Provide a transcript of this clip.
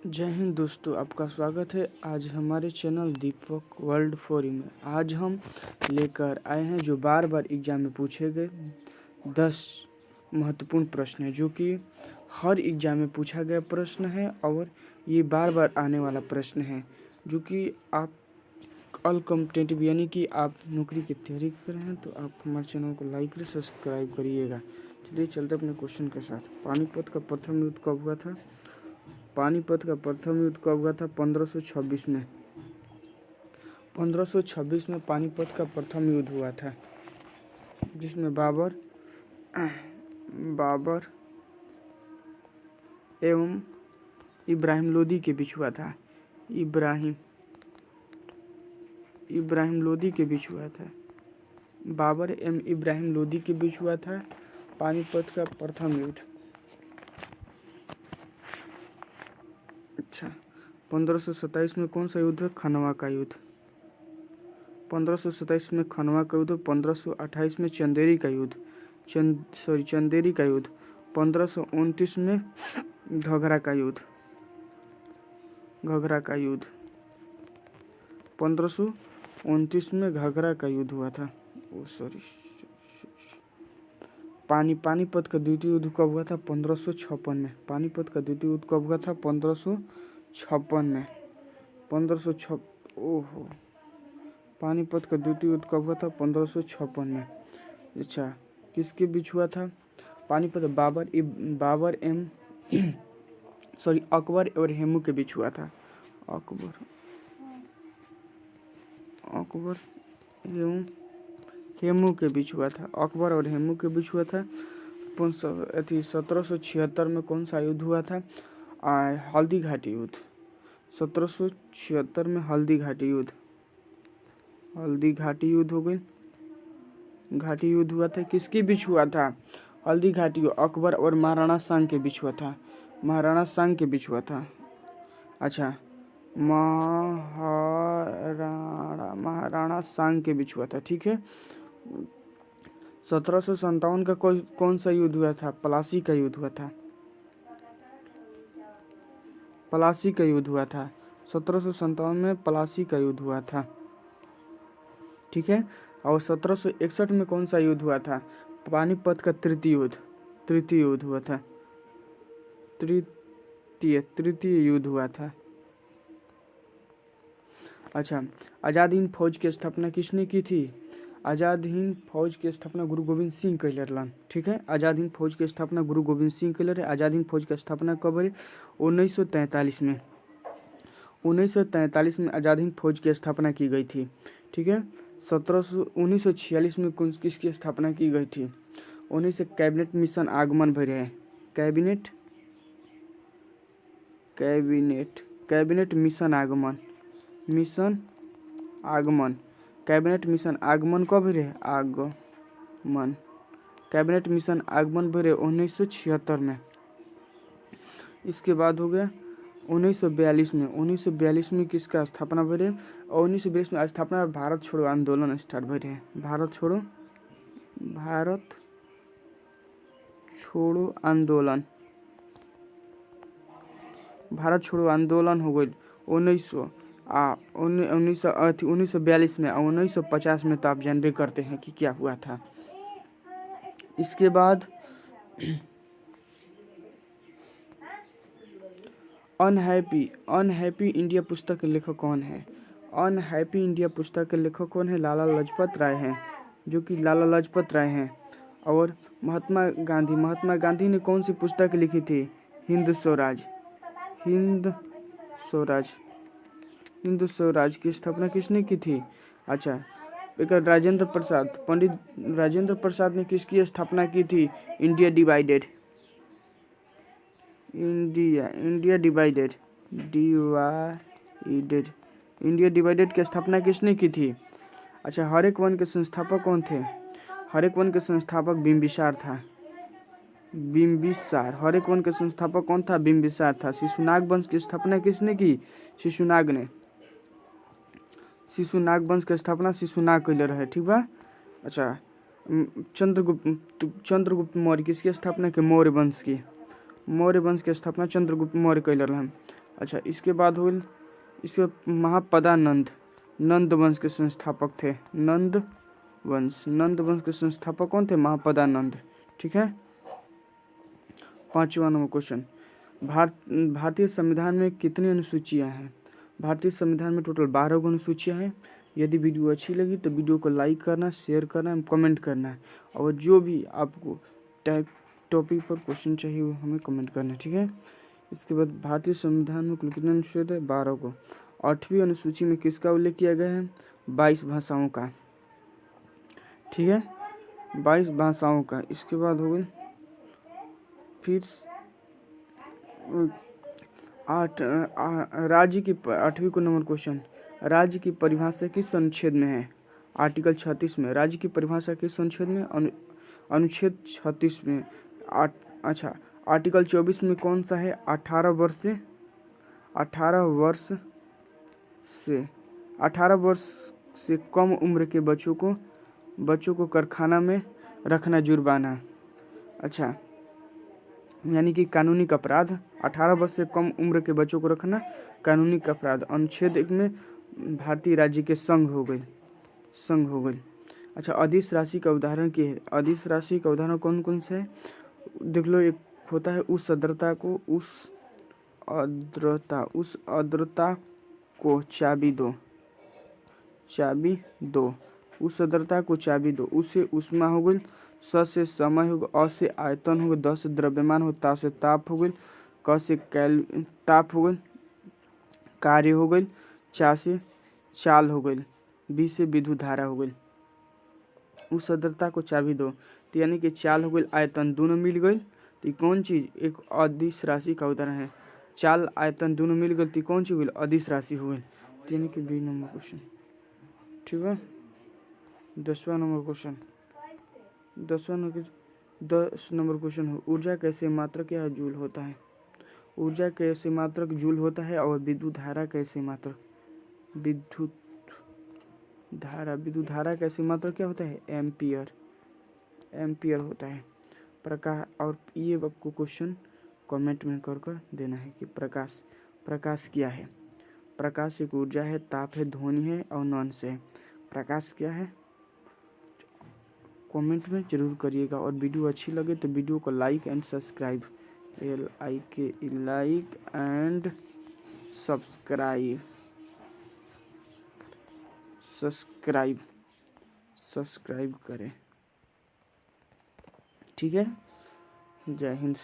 जय हिंद दोस्तों, आपका स्वागत है आज हमारे चैनल दीपक वर्ल्ड 4 में। आज हम लेकर आए हैं जो बार बार एग्जाम में पूछे गए 10 महत्वपूर्ण प्रश्न हैं, जो कि हर एग्जाम में पूछा गया प्रश्न है और ये बार बार आने वाला प्रश्न है, जो कि आप ऑल कॉम्पिटिटिव यानी कि आप नौकरी की तैयारी कर रहे हैं तो आप हमारे चैनल को लाइक और सब्सक्राइब करिएगा। चलिए चलते अपने क्वेश्चन के साथ। पानीपत का प्रथम युद्ध कब हुआ था? पानीपत का प्रथम युद्ध कब हुआ था? 1526 में। 1526 में पानीपत का प्रथम युद्ध हुआ था, जिसमें बाबर एवं इब्राहिम लोदी के बीच हुआ था। इब्राहिम लोदी के बीच हुआ था। बाबर एवं इब्राहिम लोदी के बीच हुआ था पानीपत का प्रथम युद्ध। अच्छा, 1527 में कौन सा युद्ध? खनवा का युद्ध। 1527 में खनवा का युद्ध। 1528 में चंदेरी का युद्ध। चंदेरी का युद्ध। 1529 में घघरा का युद्ध। 1529 में घघरा का युद्ध हुआ था। पानीपत का द्वितीय युद्ध कब हुआ था? 1556 में। पानीपत का द्वितीय युद्ध कब हुआ था? 1556 में। पानीपत का द्वितीय युद्ध कब हुआ था? 1556 में। अच्छा, किसके बीच हुआ था? पानीपत अकबर और हेमू के बीच हुआ था। अकबर एवं हेमू के बीच हुआ था। अकबर और हेमू के बीच हुआ था। 1776 में कौन सा युद्ध हुआ था? हल्दी घाटी युद्ध। 1776 में हल्दी घाटी युद्ध हो गई। घाटी युद्ध हुआ था। किसके बीच हुआ था? हल्दी घाटी अकबर और महाराणा सांग के बीच हुआ था। महाराणा सांग के बीच हुआ था। अच्छा, महाराणा सांग के बीच हुआ था। ठीक है। 1757 का कौन सा युद्ध हुआ था? प्लासी का युद्ध हुआ था। 1757 में प्लासी का युद्ध हुआ था। ठीक है। और 1761 में कौन सा युद्ध हुआ था? पानीपत का तृतीय युद्ध हुआ था। तृतीय युद्ध हुआ था। अच्छा, आजाद हिंद फौज की स्थापना किसने की थी? आजाद हिंद फौज की स्थापना गुरु गोविंद सिंह कैलर लन। ठीक है। आजाद हिंद फौज की स्थापना गुरु गोविंद सिंह कैलर है। आजाद हिंद फौज की स्थापना कब है? 1943 में। 1943 में आजाद हिंद फौज की स्थापना की गई थी। ठीक है। 1946 में किसकी स्थापना की गई थी? 19 कैबिनेट मिशन आगमन भरे है। कैबिनेट मिशन आगमन। कैबिनेट मिशन आगमन कब भरे? कैबिनेट मिशन आगमन भरे 1976 में। इसके बाद हो गया 1942 में। 1942 में किसका स्थापना भरे? और 1942 में स्थापना भारत छोड़ो आंदोलन स्टार्ट भरे। भारत छोड़ो आंदोलन हो गई 1942 में। और 1950 में तो आप जानबे करते हैं कि क्या हुआ था। इसके बाद अनहैप्पी इंडिया पुस्तक के लेखक कौन है? अनहैप्पी इंडिया पुस्तक के लेखक कौन है? लाला लाजपत राय हैं, जो कि लाला लाजपत राय हैं। और महात्मा गांधी ने कौन सी पुस्तक लिखी थी? हिंद स्वराज की स्थापना किसने की थी? अच्छा, एक पंडित राजेंद्र प्रसाद ने किसकी स्थापना की थी? इंडिया डिवाइडेड की स्थापना किसने की थी? अच्छा, हर एक वन के संस्थापक कौन थे? हर एक वन के संस्थापक बिंबिसार था। हर एक वन के संस्थापक कौन था? बिंबिसार था। शिशुनाग वंश की स्थापना किसने की? शिशुनाग ने। शिशुनाग वंश की स्थापना शिशुनाग कैले रहे। ठीक बा। अच्छा, चंद्रगुप्त मौर्य किसकी स्थापना की? मौर्य वंश की स्थापना चंद्रगुप्त मौर्य कैले रहे। अच्छा, इसके बाद हो इसके महापदानंद नंद वंश के संस्थापक थे। नंद वंश के संस्थापक कौन थे? महापदानंद। ठीक है। 5वां नंबर क्वेश्चन, भारतीय संविधान में कितनी अनुसूचियां हैं? भारतीय संविधान में टोटल 12 अनुसूचियां हैं। यदि वीडियो अच्छी लगी तो वीडियो को लाइक करना, शेयर करना, कमेंट करना है, और जो भी आपको टॉपिक पर क्वेश्चन चाहिए वो हमें कमेंट करना है। ठीक है। इसके बाद भारतीय संविधान में कुल कितने अनुच्छेद है? 12 को। 8वीं अनुसूची में किसका उल्लेख किया गया है? 22 भाषाओं का। ठीक है, 22 भाषाओं का। इसके बाद हो गई फिर राज्य की 8वीं को नंबर क्वेश्चन, राज्य की परिभाषा किस अनुच्छेद में है? आर्टिकल 36 में। राज्य की परिभाषा किस अनुच्छेद में? अनुच्छेद 36 में। अच्छा, आर्टिकल 24 में कौन सा है? 18 वर्ष से कम उम्र के बच्चों को कारखाना में रखना जुर्माना। अच्छा, यानी कि कानूनी अपराध। 18 वर्ष से कम उम्र के बच्चों को रखना कानूनी अपराध। अनुच्छेद 1 में भारतीय राज्य के संघ हो गई। अच्छा, अदिश राशि का उदाहरण क्या है? अदिश राशि का उदाहरण कौन कौन से है? देख लो, एक होता है उस अद्रता को चाबी दो। उस अद्रता को चाबी दो। उससे उष्मा हो गई। स से समय हो गई। अ से आयतन हो गई। द से द्रव्यमान हो। ता से ताप हो गई। क से ताप हो गई, कार्य हो गई। चा से चाल हो गई। बी से विद्युत धारा हो गई। उस अद्रता को चाबी दो, तो यानी कि चाल हो गई, आयतन दोनों मिल गई, तो कौन चीज? एक अदिश राशि का उदाहरण है। चाल आयतन दोनों मिल गई, तो कौन सी हुई? अदिश राशि हो गई, यानी कि बी नंबर क्वेश्चन। ठीक है। 10वां नंबर क्वेश्चन। 10 नंबर क्वेश्चन हो, ऊर्जा कैसे मात्रक या जूल होता है? ऊर्जा कैसे मात्रक जूल होता है, और विद्युत धारा कैसे मात्रक? विद्युत धारा कैसे मात्रक क्या होता है? एम्पियर होता है। प्रकाश, और ये आपको क्वेश्चन कमेंट में कर देना है कि प्रकाश क्या है? प्रकाश एक ऊर्जा है, ताप है, ध्वनि है और नॉइस है। प्रकाश क्या है? कमेंट में जरूर करिएगा, और वीडियो अच्छी लगे तो वीडियो को like and subscribe, like and subscribe करें। ठीक है। जय हिंद।